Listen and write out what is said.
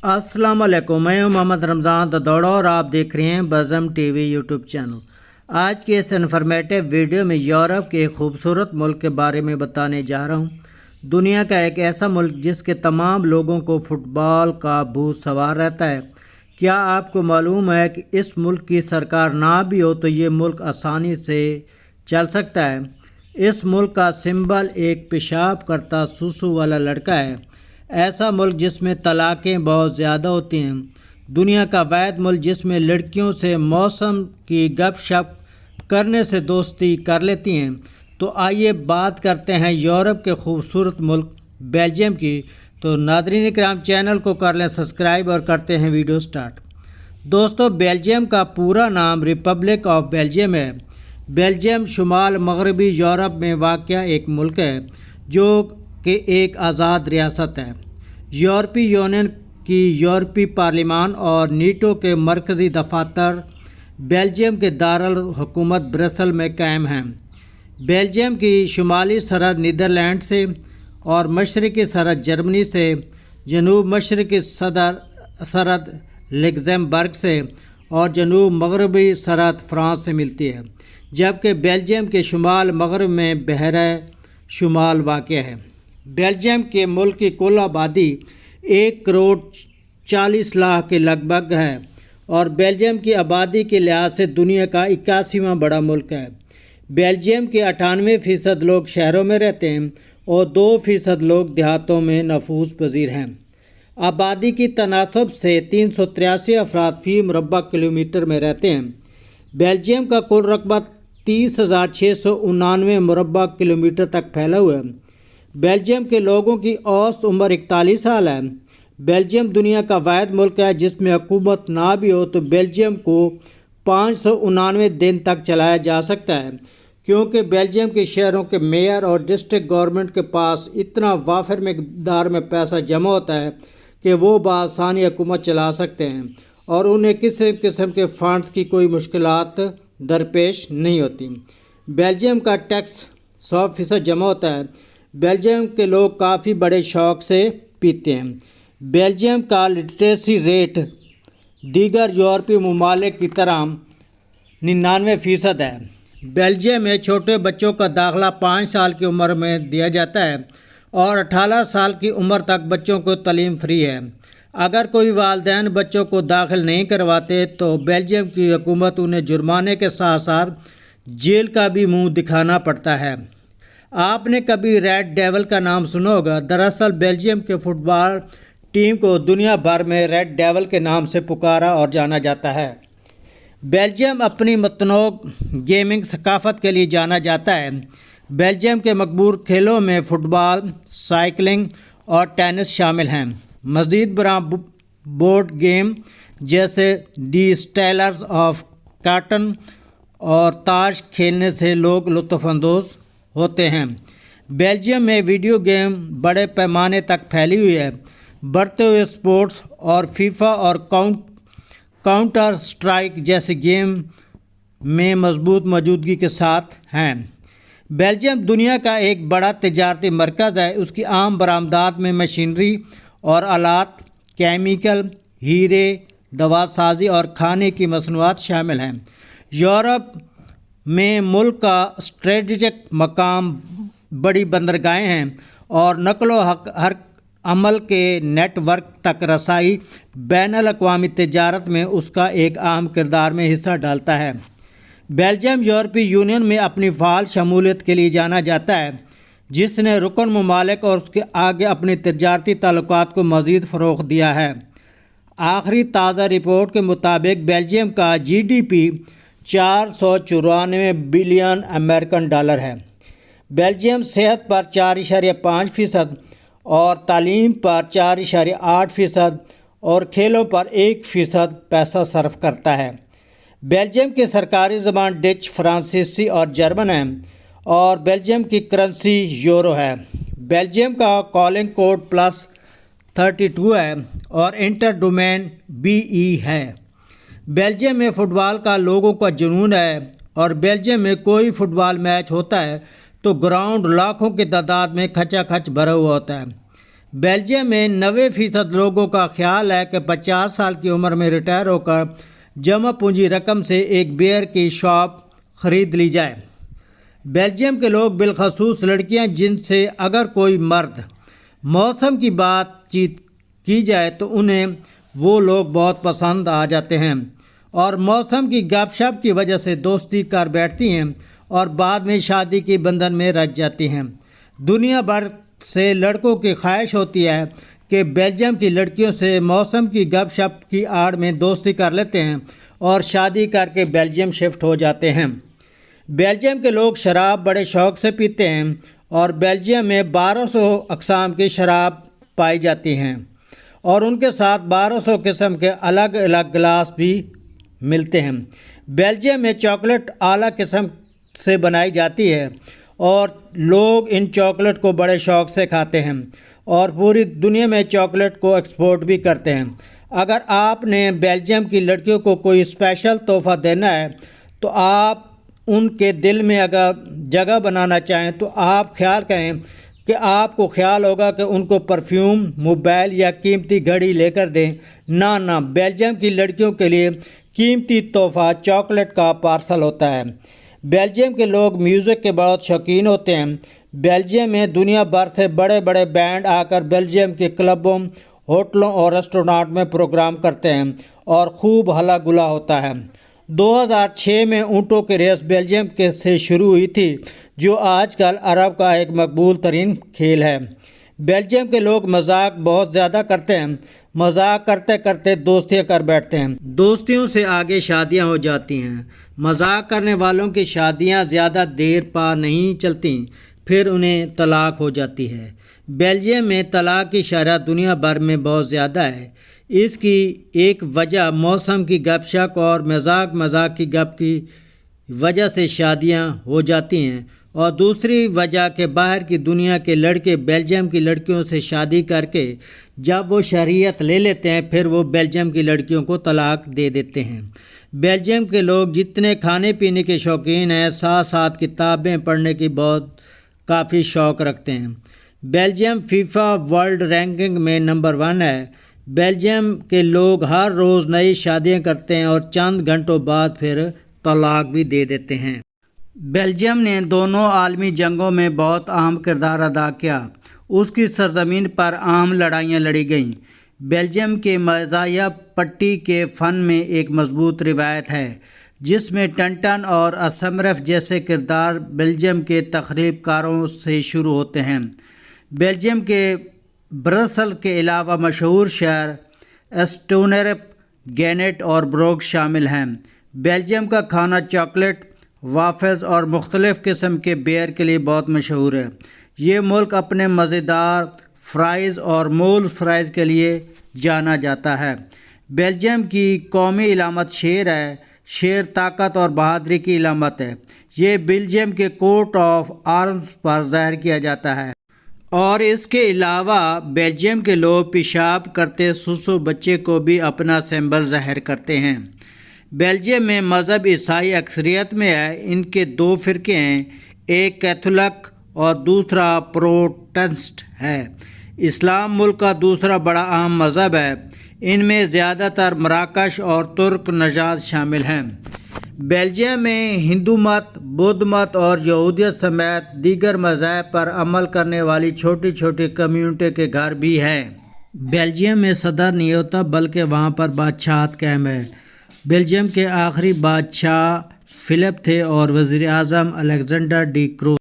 السلام علیکم، میں ہوں محمد رمضان ددوڑا اور آپ دیکھ رہے ہیں بزم ٹی وی یوٹیوب چینل۔ آج کی اس انفارمیٹیو ویڈیو میں یورپ کے ایک خوبصورت ملک کے بارے میں بتانے جا رہا ہوں۔ دنیا کا ایک ایسا ملک جس کے تمام لوگوں کو فٹ بال کا بھوت سوار رہتا ہے۔ کیا آپ کو معلوم ہے کہ اس ملک کی سرکار نہ بھی ہو تو یہ ملک آسانی سے چل سکتا ہے؟ اس ملک کا سمبل ایک پیشاب کرتا سوسو والا لڑکا ہے۔ ایسا ملک جس میں طلاقیں بہت زیادہ ہوتی ہیں، دنیا کا واحد ملک جس میں لڑکیوں سے موسم کی گپ شپ کرنے سے دوستی کر لیتی ہیں۔ تو آئیے بات کرتے ہیں یورپ کے خوبصورت ملک بیلجیم کی۔ تو ناظرین کرام، چینل کو کر لیں سبسکرائب اور کرتے ہیں ویڈیو سٹارٹ۔ دوستو، بیلجیم کا پورا نام ریپبلک آف بیلجیم ہے۔ بیلجیم شمال مغربی یورپ میں واقع ایک ملک ہے جو کہ ایک آزاد ریاست ہے۔ یورپی یونین کی یورپی پارلیمان اور نیٹو کے مرکزی دفاتر بیلجیم کے دارالحکومت برسل میں قائم ہیں۔ بیلجیم کی شمالی سرحد نیدرلینڈ سے اور مشرقی سرحد جرمنی سے، جنوب مشرقی سرحد لگزمبرگ سے اور جنوب مغربی سرحد فرانس سے ملتی ہے، جبکہ بیلجیم کے شمال مغرب میں بحیرہ شمال واقع ہے۔ بیلجیم کے ملک کی کل آبادی 1,40,00,000 کے لگ بھگ ہے اور بیلجیم کی آبادی کے لحاظ سے دنیا کا 81واں بڑا ملک ہے۔ بیلجیم کے 98% لوگ شہروں میں رہتے ہیں اور 2% لوگ دیہاتوں میں نفوذ پذیر ہیں۔ آبادی کی تناسب سے 383 افراد فی مربع کلومیٹر میں رہتے ہیں۔ بیلجیم کا کل رقبہ 30,699 مربع کلومیٹر تک پھیلا ہوا ہے۔ بیلجیم کے لوگوں کی اوسط عمر 41 سال ہے۔ بیلجیم دنیا کا واحد ملک ہے جس میں حکومت نہ بھی ہو تو بیلجیم کو 599 دن تک چلایا جا سکتا ہے، کیونکہ بیلجیم کے شہروں کے میئر اور ڈسٹرکٹ گورنمنٹ کے پاس اتنا وافر مقدار میں پیسہ جمع ہوتا ہے کہ وہ بآسانی حکومت چلا سکتے ہیں اور انہیں کسی قسم کے فنڈز کی کوئی مشکلات درپیش نہیں ہوتی۔ بیلجیم کا ٹیکس 100% جمع ہوتا ہے۔ بیلجیم کے لوگ کافی بڑے شوق سے پیتے ہیں۔ بیلجیم کا لٹریسی ریٹ دیگر یورپی ممالک کی طرح 99% ہے۔ بیلجیم میں چھوٹے بچوں کا داخلہ 5 سال کی عمر میں دیا جاتا ہے اور 18 سال کی عمر تک بچوں کو تعلیم فری ہے۔ اگر کوئی والدین بچوں کو داخل نہیں کرواتے تو بیلجیم کی حکومت انہیں جرمانے کے ساتھ ساتھ جیل کا بھی منہ دکھانا پڑتا ہے۔ آپ نے کبھی ریڈ ڈیول کا نام سنا ہوگا۔ دراصل بیلجیم کے فٹ بال ٹیم کو دنیا بھر میں ریڈ ڈیول کے نام سے پکارا اور جانا جاتا ہے۔ بیلجیم اپنی متنوع گیمنگ ثقافت کے لیے جانا جاتا ہے۔ بیلجیم کے مقبول کھیلوں میں فٹ بال، سائیکلنگ اور ٹینس شامل ہیں۔ مزید برآں بورڈ گیم جیسے دی اسٹیلرز آف کاٹن اور تاش کھیلنے سے لوگ لطف اندوز ہوتے ہیں۔ بیلجیم میں ویڈیو گیم بڑے پیمانے تک پھیلی ہوئی ہے۔ بڑھتے ہوئے سپورٹس اور فیفا اور کاؤنٹر اسٹرائک جیسے گیم میں مضبوط موجودگی کے ساتھ ہیں۔ بیلجیم دنیا کا ایک بڑا تجارتی مرکز ہے۔ اس کی عام برآمدات میں مشینری اور آلات، کیمیکل، ہیرے، دوا سازی اور کھانے کی مصنوعات شامل ہیں۔ یورپ میں ملک کا اسٹریٹجک مقام بڑی بندرگاہیں ہیں اور نقل و حمل کے نیٹ ورک تک رسائی بین الاقوامی تجارت میں اس کا ایک اہم کردار میں حصہ ڈالتا ہے۔ بیلجیم یورپی یونین میں اپنی فعال شمولیت کے لیے جانا جاتا ہے، جس نے رکن ممالک اور اس کے آگے اپنی تجارتی تعلقات کو مزید فروغ دیا ہے۔ آخری تازہ رپورٹ کے مطابق بیلجیم کا GDP 494 بلین امریکن ڈالر ہے۔ بیلجیم صحت پر 4.5% اور تعلیم پر 4.8% اور کھیلوں پر 1% پیسہ صرف کرتا ہے۔ بیلجیم کی سرکاری زبان ڈچ، فرانسیسی اور جرمن ہے اور بیلجیم کی کرنسی یورو ہے۔ بیلجیم کا کالنگ کوڈ +32 ہے اور انٹر ڈومین BE ہے۔ بیلجیم میں فٹ بال کا لوگوں کا جنون ہے اور بیلجیم میں کوئی فٹ بال میچ ہوتا ہے تو گراؤنڈ لاکھوں کی تعداد میں کھچا کھچ بھرا ہوا ہوتا ہے۔ بیلجیم میں 90% لوگوں کا خیال ہے کہ 50 سال کی عمر میں ریٹائر ہو کر جمع پونجی رقم سے ایک بیئر کی شاپ خرید لی جائے۔ بیلجیم کے لوگ بالخصوص لڑکیاں، جن سے اگر کوئی مرد موسم کی بات چیت کی جائے تو انہیں وہ لوگ بہت پسند آ جاتے ہیں اور موسم کی گپ شپ کی وجہ سے دوستی کر بیٹھتی ہیں اور بعد میں شادی کے بندھن میں رچ جاتی ہیں۔ دنیا بھر سے لڑکوں کی خواہش ہوتی ہے کہ بیلجیم کی لڑکیوں سے موسم کی گپ شپ کی آڑ میں دوستی کر لیتے ہیں اور شادی کر کے بیلجیم شفٹ ہو جاتے ہیں۔ بیلجیم کے لوگ شراب بڑے شوق سے پیتے ہیں اور بیلجیم میں 1200 اقسام کی شراب پائی جاتی ہیں اور ان کے ساتھ 1200 قسم کے الگ الگ گلاس بھی ملتے ہیں۔ بیلجیم میں چاکلیٹ اعلیٰ قسم سے بنائی جاتی ہے اور لوگ ان چاکلیٹ کو بڑے شوق سے کھاتے ہیں اور پوری دنیا میں چاکلیٹ کو ایکسپورٹ بھی کرتے ہیں۔ اگر آپ نے بیلجیم کی لڑکیوں کو کوئی اسپیشل تحفہ دینا ہے تو آپ ان کے دل میں اگر جگہ بنانا چاہیں تو آپ خیال کریں کہ آپ کو خیال ہوگا کہ ان کو پرفیوم، موبائل یا قیمتی گھڑی لے کر دیں۔ نہ، بیلجیم کی لڑکیوں کے لیے قیمتی تحفہ چاکلیٹ کا پارسل ہوتا ہے۔ بیلجیم کے لوگ میوزک کے بہت شوقین ہوتے ہیں۔ بیلجیم میں دنیا بھر سے بڑے بڑے بینڈ آ کر بیلجیم کے کلبوں، ہوٹلوں اور ریسٹورانٹ میں پروگرام کرتے ہیں اور خوب ہلا گلا ہوتا ہے۔ 2006 میں اونٹوں کی ریس بیلجیم سے شروع ہوئی تھی، جو آج کل عرب کا ایک مقبول ترین کھیل ہے۔ بیلجیم کے لوگ مذاق بہت زیادہ کرتے ہیں۔ مذاق کرتے کرتے دوستیاں کر بیٹھتے ہیں، دوستیوں سے آگے شادیاں ہو جاتی ہیں۔ مذاق کرنے والوں کی شادیاں زیادہ دیر پا نہیں چلتی، پھر انہیں طلاق ہو جاتی ہے۔ بیلجیم میں طلاق کی شرح دنیا بھر میں بہت زیادہ ہے۔ اس کی ایک وجہ موسم کی گپ شپ اور مذاق کی گپ کی وجہ سے شادیاں ہو جاتی ہیں، اور دوسری وجہ کہ باہر کی دنیا کے لڑکے بیلجیم کی لڑکیوں سے شادی کر کے جب وہ شہریت لے لیتے ہیں پھر وہ بیلجیم کی لڑکیوں کو طلاق دے دیتے ہیں۔ بیلجیم کے لوگ جتنے کھانے پینے کے شوقین ہیں، ساتھ ساتھ کتابیں پڑھنے کی کافی شوق رکھتے ہیں۔ بیلجیم فیفا ورلڈ رینکنگ میں نمبر 1 ہے۔ بیلجیم کے لوگ ہر روز نئی شادیاں کرتے ہیں اور چند گھنٹوں بعد پھر طلاق بھی دے دیتے ہیں۔ بیلجیم نے دونوں عالمی جنگوں میں بہت اہم کردار ادا کیا۔ اس کی سرزمین پر اہم لڑائیاں لڑی گئیں۔ بیلجیم کے مزاحیہ پٹی کے فن میں ایک مضبوط روایت ہے، جس میں ٹنٹن اور اسمرف جیسے کردار بیلجیم کے تخریب کاروں سے شروع ہوتے ہیں۔ بیلجیم کے برسل کے علاوہ مشہور شہر ایسٹونرپ، گینٹ اور بروگ شامل ہیں۔ بیلجیم کا کھانا چاکلیٹ، وافلز اور مختلف قسم کے بیئر کے لیے بہت مشہور ہے۔ یہ ملک اپنے مزیدار فرائز اور مول فرائز کے لیے جانا جاتا ہے۔ بیلجیم کی قومی علامت شیر ہے۔ شیر طاقت اور بہادری کی علامت ہے۔ یہ بیلجیم کے کوٹ آف آرمز پر ظاہر کیا جاتا ہے۔ اور اس کے علاوہ بیلجیم کے لوگ پیشاب کرتے سوسو بچے کو بھی اپنا سمبل ظاہر کرتے ہیں۔ بیلجیم میں مذہب عیسائی اکثریت میں ہے۔ ان کے 2 فرقے ہیں، ایک کیتھولک اور دوسرا پروٹسٹنٹ ہے۔ اسلام ملک کا دوسرا بڑا اہم مذہب ہے۔ ان میں زیادہ تر مراکش اور ترک نژاد شامل ہیں۔ بیلجیم میں ہندو مت، بدھ مت اور یہودیت سمیت دیگر مذاہب پر عمل کرنے والی چھوٹی چھوٹی کمیونٹی کے گھر بھی ہیں۔ بیلجیم میں صدر نہیں ہوتا بلکہ وہاں پر بادشاہت قائم ہے۔ بیلجیم کے آخری بادشاہ فلپ تھے اور وزیر اعظم الیگزینڈر ڈی کروز